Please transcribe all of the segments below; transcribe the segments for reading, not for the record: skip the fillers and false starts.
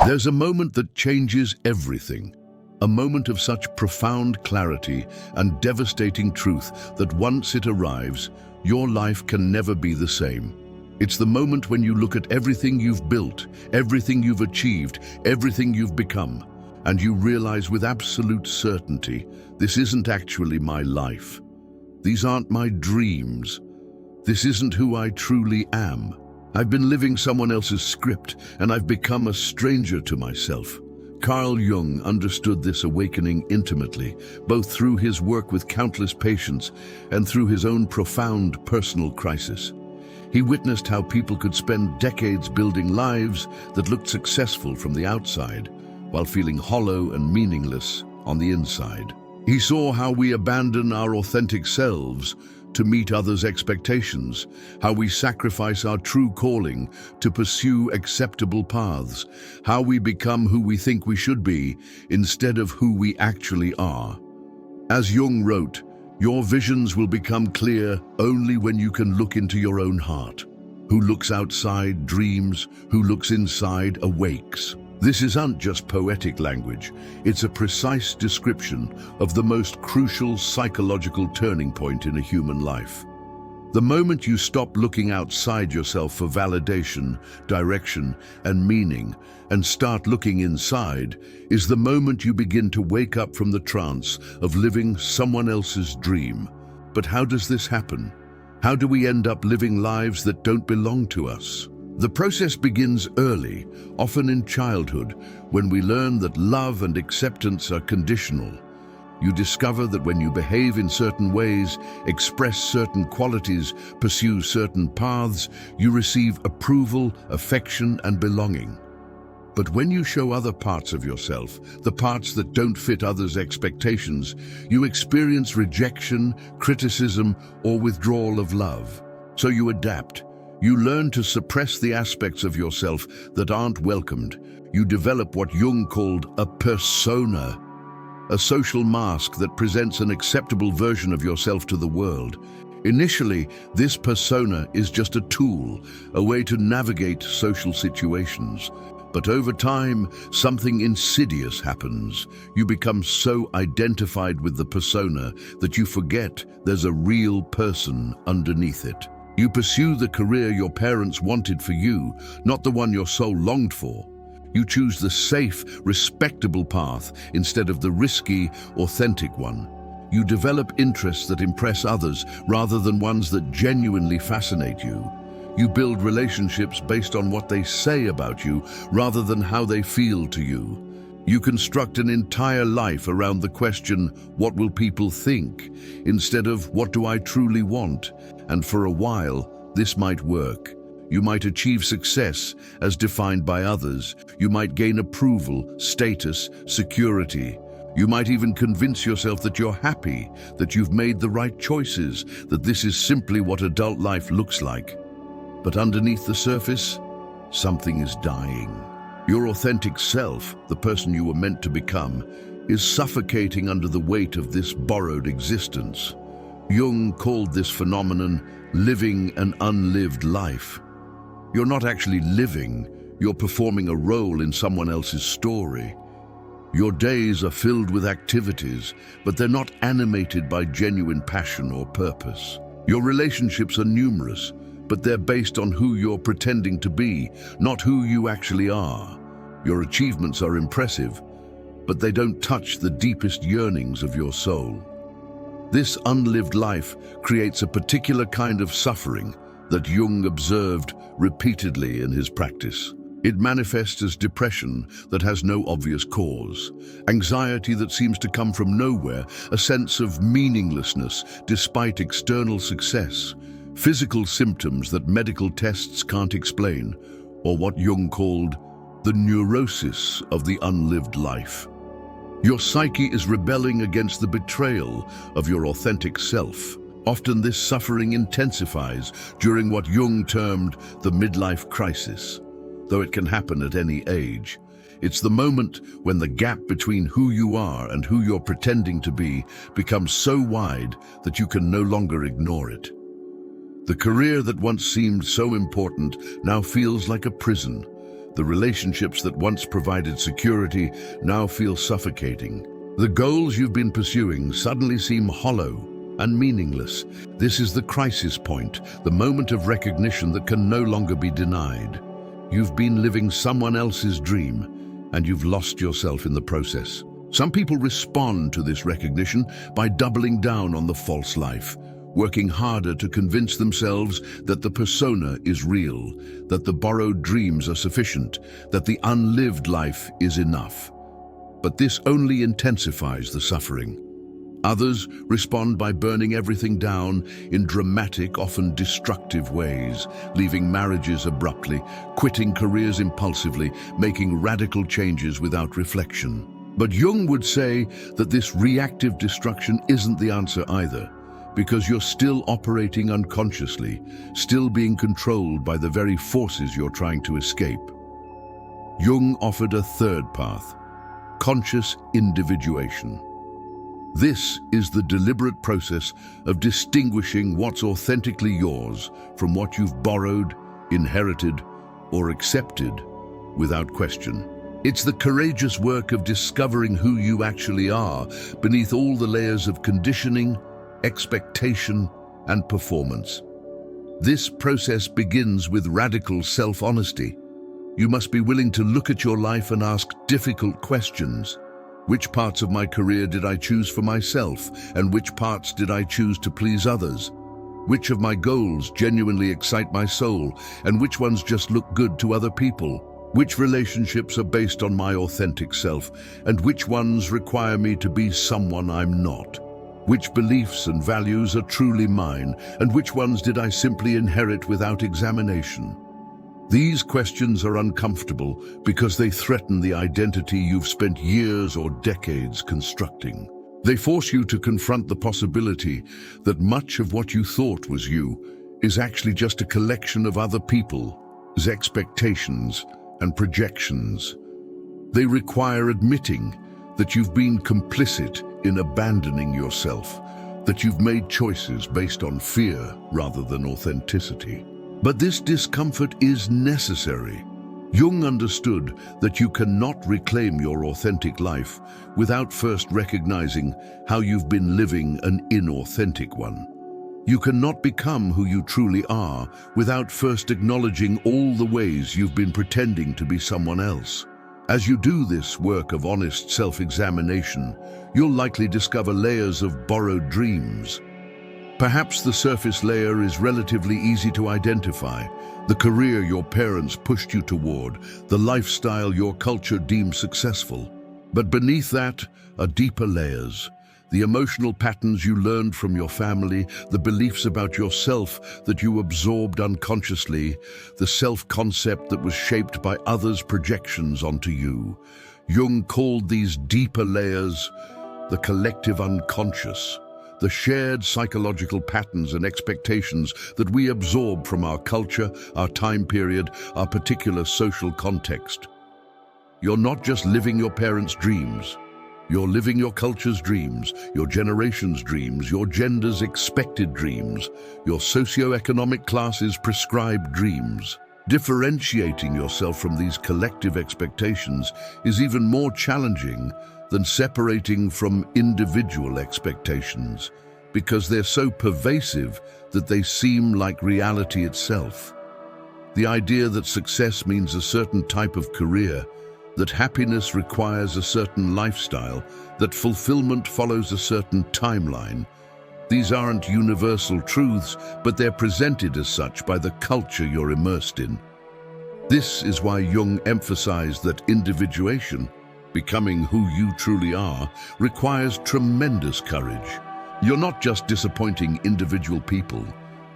There's a moment that changes everything. A moment of such profound clarity and devastating truth that once it arrives, your life can never be the same. It's the moment when you look at everything you've built, everything you've achieved, everything you've become, and you realize with absolute certainty, this isn't actually my life. These aren't my dreams. This isn't who I truly am. I've been living someone else's script, and I've become a stranger to myself. Carl Jung understood this awakening intimately, both through his work with countless patients and through his own profound personal crisis. He witnessed how people could spend decades building lives that looked successful from the outside, while feeling hollow and meaningless on the inside. He saw how we abandon our authentic selves to meet others' expectations, how we sacrifice our true calling to pursue acceptable paths, how we become who we think we should be instead of who we actually are. As Jung wrote, your visions will become clear only when you can look into your own heart. Who looks outside dreams, who looks inside awakes. This isn't just poetic language, it's a precise description of the most crucial psychological turning point in a human life. The moment you stop looking outside yourself for validation, direction, and meaning, and start looking inside, is the moment you begin to wake up from the trance of living someone else's dream. But how does this happen? How do we end up living lives that don't belong to us? The process begins early, often in childhood, when we learn that love and acceptance are conditional. You discover that when you behave in certain ways, express certain qualities, pursue certain paths, you receive approval, affection, and belonging. But when you show other parts of yourself, the parts that don't fit others' expectations, you experience rejection, criticism, or withdrawal of love. So you adapt. You learn to suppress the aspects of yourself that aren't welcomed. You develop what Jung called a persona, a social mask that presents an acceptable version of yourself to the world. Initially, this persona is just a tool, a way to navigate social situations. But over time, something insidious happens. You become so identified with the persona that you forget there's a real person underneath it. You pursue the career your parents wanted for you, not the one your soul longed for. You choose the safe, respectable path instead of the risky, authentic one. You develop interests that impress others rather than ones that genuinely fascinate you. You build relationships based on what they say about you rather than how they feel to you. You construct an entire life around the question, what will people think, instead of what do I truly want? And for a while, this might work. You might achieve success as defined by others. You might gain approval, status, security. You might even convince yourself that you're happy, that you've made the right choices, that this is simply what adult life looks like. But underneath the surface, something is dying. Your authentic self, the person you were meant to become, is suffocating under the weight of this borrowed existence. Jung called this phenomenon living an unlived life. You're not actually living, you're performing a role in someone else's story. Your days are filled with activities, but they're not animated by genuine passion or purpose. Your relationships are numerous, but they're based on who you're pretending to be, not who you actually are. Your achievements are impressive, but they don't touch the deepest yearnings of your soul. This unlived life creates a particular kind of suffering that Jung observed repeatedly in his practice. It manifests as depression that has no obvious cause, anxiety that seems to come from nowhere, a sense of meaninglessness despite external success, physical symptoms that medical tests can't explain, or what Jung called the neurosis of the unlived life. Your psyche is rebelling against the betrayal of your authentic self. Often this suffering intensifies during what Jung termed the midlife crisis. Though it can happen at any age, it's the moment when the gap between who you are and who you're pretending to be becomes so wide that you can no longer ignore it. The career that once seemed so important now feels like a prison. The relationships that once provided security now feel suffocating. The goals you've been pursuing suddenly seem hollow and meaningless. This is the crisis point, the moment of recognition that can no longer be denied. You've been living someone else's dream, and you've lost yourself in the process. Some people respond to this recognition by doubling down on the false life, working harder to convince themselves that the persona is real, that the borrowed dreams are sufficient, that the unlived life is enough. But this only intensifies the suffering. Others respond by burning everything down in dramatic, often destructive ways, leaving marriages abruptly, quitting careers impulsively, making radical changes without reflection. But Jung would say that this reactive destruction isn't the answer either, because you're still operating unconsciously, still being controlled by the very forces you're trying to escape. Jung offered a third path: conscious individuation. This is the deliberate process of distinguishing what's authentically yours from what you've borrowed, inherited, or accepted without question. It's the courageous work of discovering who you actually are beneath all the layers of conditioning, expectation, and performance. This process begins with radical self-honesty. You must be willing to look at your life and ask difficult questions. Which parts of my career did I choose for myself, and which parts did I choose to please others? Which of my goals genuinely excite my soul, and which ones just look good to other people? Which relationships are based on my authentic self, and which ones require me to be someone I'm not? Which beliefs and values are truly mine, and which ones did I simply inherit without examination? These questions are uncomfortable because they threaten the identity you've spent years or decades constructing. They force you to confront the possibility that much of what you thought was you is actually just a collection of other people's expectations and projections. They require admitting that you've been complicit in abandoning yourself, that you've made choices based on fear rather than authenticity. But this discomfort is necessary. Jung understood that you cannot reclaim your authentic life without first recognizing how you've been living an inauthentic one. You cannot become who you truly are without first acknowledging all the ways you've been pretending to be someone else. As you do this work of honest self-examination, you'll likely discover layers of borrowed dreams. Perhaps the surface layer is relatively easy to identify: the career your parents pushed you toward, the lifestyle your culture deemed successful. But beneath that are deeper layers: the emotional patterns you learned from your family, the beliefs about yourself that you absorbed unconsciously, the self-concept that was shaped by others' projections onto you. Jung called these deeper layers the collective unconscious, the shared psychological patterns and expectations that we absorb from our culture, our time period, our particular social context. You're not just living your parents' dreams. You're living your culture's dreams, your generation's dreams, your gender's expected dreams, your socioeconomic class's prescribed dreams. Differentiating yourself from these collective expectations is even more challenging than separating from individual expectations, because they're so pervasive that they seem like reality itself. The idea that success means a certain type of career, that happiness requires a certain lifestyle, that fulfillment follows a certain timeline. These aren't universal truths, but they're presented as such by the culture you're immersed in. This is why Jung emphasized that individuation, becoming who you truly are, requires tremendous courage. You're not just disappointing individual people,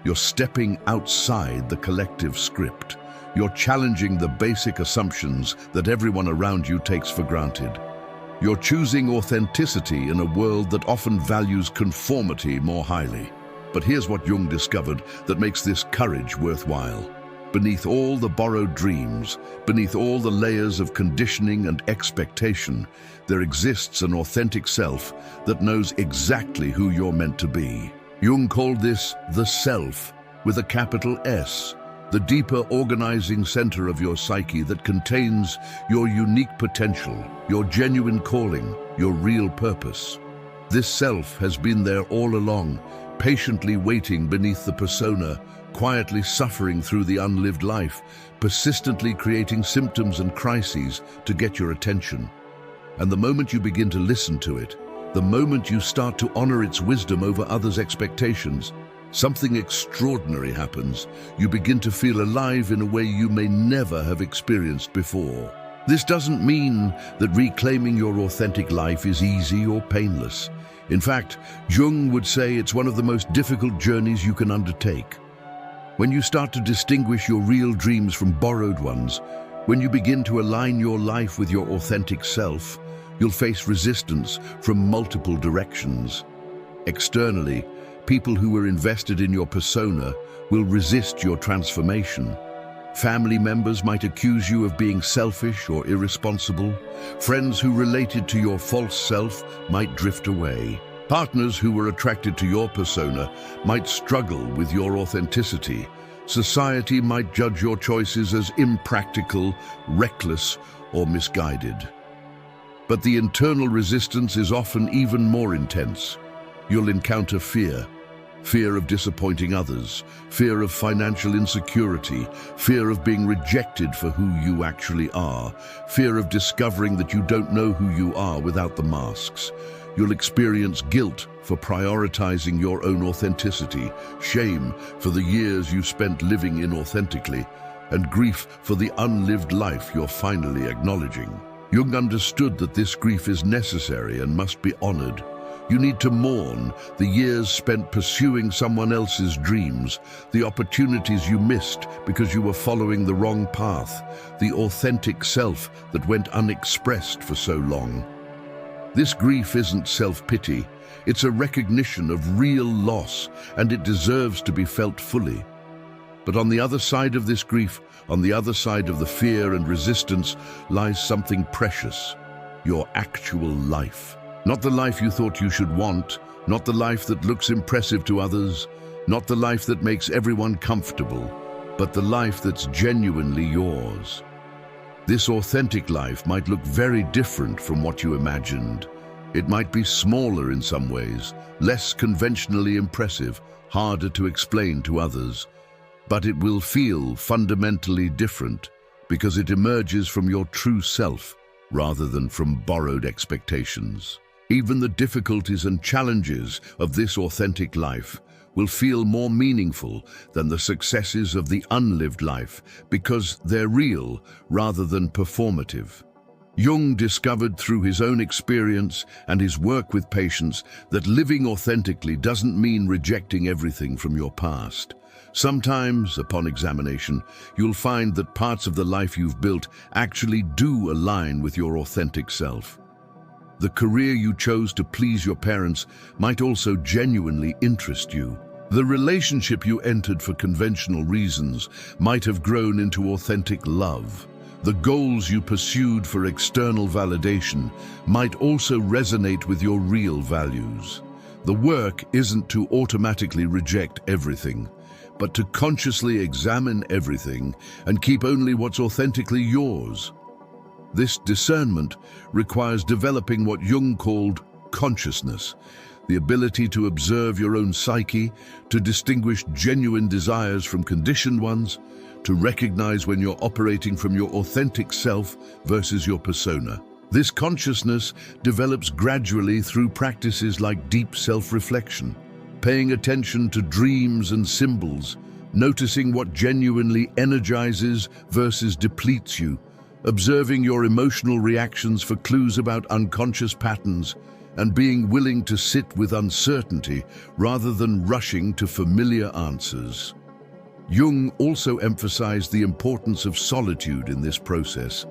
you're stepping outside the collective script. You're challenging the basic assumptions that everyone around you takes for granted. You're choosing authenticity in a world that often values conformity more highly. But here's what Jung discovered that makes this courage worthwhile. Beneath all the borrowed dreams, beneath all the layers of conditioning and expectation, there exists an authentic self that knows exactly who you're meant to be. Jung called this the self, with a capital S. the deeper organizing center of your psyche that contains your unique potential, your genuine calling, your real purpose. This self has been there all along, patiently waiting beneath the persona, quietly suffering through the unlived life, persistently creating symptoms and crises to get your attention. And the moment you begin to listen to it, the moment you start to honor its wisdom over others' expectations, something extraordinary happens. You begin to feel alive in a way you may never have experienced before. This doesn't mean that reclaiming your authentic life is easy or painless. In fact, Jung would say it's one of the most difficult journeys you can undertake. When you start to distinguish your real dreams from borrowed ones, when you begin to align your life with your authentic self, you'll face resistance from multiple directions. Externally, people who are invested in your persona will resist your transformation. Family members might accuse you of being selfish or irresponsible. Friends who related to your false self might drift away. Partners who were attracted to your persona might struggle with your authenticity. Society might judge your choices as impractical, reckless, or misguided. But the internal resistance is often even more intense. You'll encounter fear. Fear of disappointing others, fear of financial insecurity, fear of being rejected for who you actually are, fear of discovering that you don't know who you are without the masks. You'll experience guilt for prioritizing your own authenticity, shame for the years you spent living inauthentically, and grief for the unlived life you're finally acknowledging. Jung understood that this grief is necessary and must be honored. You need to mourn the years spent pursuing someone else's dreams, the opportunities you missed because you were following the wrong path, the authentic self that went unexpressed for so long. This grief isn't self-pity, it's a recognition of real loss, and it deserves to be felt fully. But on the other side of this grief, on the other side of the fear and resistance, lies something precious, your actual life. Not the life you thought you should want, not the life that looks impressive to others, not the life that makes everyone comfortable, but the life that's genuinely yours. This authentic life might look very different from what you imagined. It might be smaller in some ways, less conventionally impressive, harder to explain to others. But it will feel fundamentally different because it emerges from your true self rather than from borrowed expectations. Even the difficulties and challenges of this authentic life will feel more meaningful than the successes of the unlived life because they're real rather than performative. Jung discovered through his own experience and his work with patients that living authentically doesn't mean rejecting everything from your past. Sometimes, upon examination, you'll find that parts of the life you've built actually do align with your authentic self. The career you chose to please your parents might also genuinely interest you. The relationship you entered for conventional reasons might have grown into authentic love. The goals you pursued for external validation might also resonate with your real values. The work isn't to automatically reject everything, but to consciously examine everything and keep only what's authentically yours. This discernment requires developing what Jung called consciousness, the ability to observe your own psyche, to distinguish genuine desires from conditioned ones, to recognize when you're operating from your authentic self versus your persona. This consciousness develops gradually through practices like deep self-reflection, paying attention to dreams and symbols, noticing what genuinely energizes versus depletes you, observing your emotional reactions for clues about unconscious patterns, and being willing to sit with uncertainty rather than rushing to familiar answers. Jung also emphasized the importance of solitude in this process.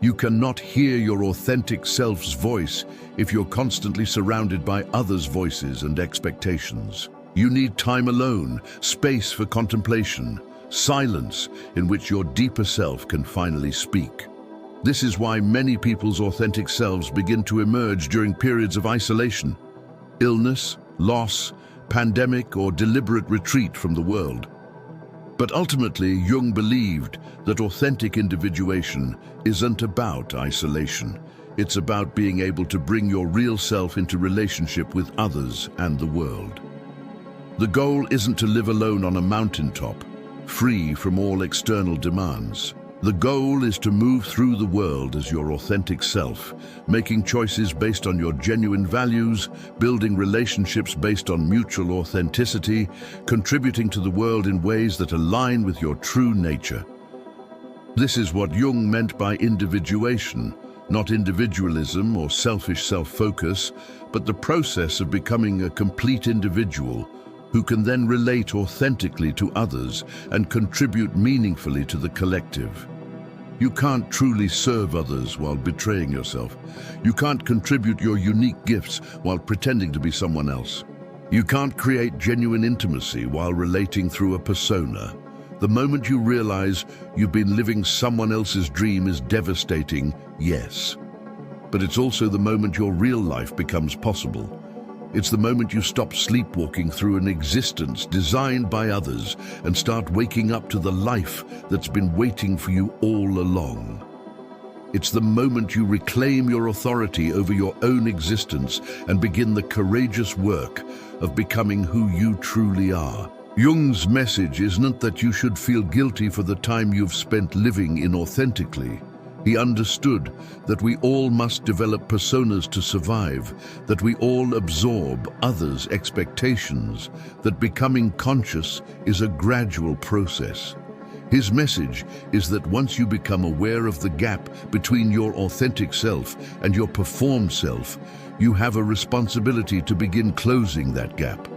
You cannot hear your authentic self's voice if you're constantly surrounded by others' voices and expectations. You need time alone, space for contemplation, silence in which your deeper self can finally speak. This is why many people's authentic selves begin to emerge during periods of isolation, illness, loss, pandemic, or deliberate retreat from the world. But ultimately, Jung believed that authentic individuation isn't about isolation. It's about being able to bring your real self into relationship with others and the world. The goal isn't to live alone on a mountaintop, free from all external demands. The goal is to move through the world as your authentic self, making choices based on your genuine values, building relationships based on mutual authenticity, contributing to the world in ways that align with your true nature. This is what Jung meant by individuation, not individualism or selfish self-focus, but the process of becoming a complete individual who can then relate authentically to others and contribute meaningfully to the collective. You can't truly serve others while betraying yourself. You can't contribute your unique gifts while pretending to be someone else. You can't create genuine intimacy while relating through a persona. The moment you realize you've been living someone else's dream is devastating, yes. But it's also the moment your real life becomes possible. It's the moment you stop sleepwalking through an existence designed by others and start waking up to the life that's been waiting for you all along. It's the moment you reclaim your authority over your own existence and begin the courageous work of becoming who you truly are. Jung's message isn't that you should feel guilty for the time you've spent living inauthentically. He understood that we all must develop personas to survive, that we all absorb others' expectations, that becoming conscious is a gradual process. His message is that once you become aware of the gap between your authentic self and your performed self, you have a responsibility to begin closing that gap.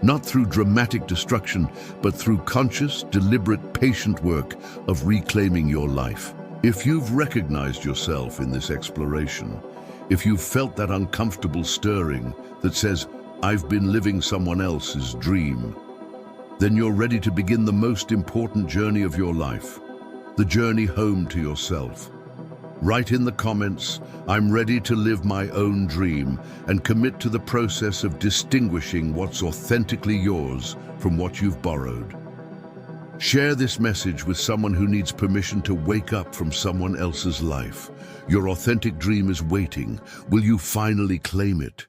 Not through dramatic destruction, but through conscious, deliberate, patient work of reclaiming your life. If you've recognized yourself in this exploration, if you've felt that uncomfortable stirring that says, "I've been living someone else's dream," then you're ready to begin the most important journey of your life, the journey home to yourself. Write in the comments, "I'm ready to live my own dream," and commit to the process of distinguishing what's authentically yours from what you've borrowed. Share this message with someone who needs permission to wake up from someone else's life. Your authentic dream is waiting. Will you finally claim it?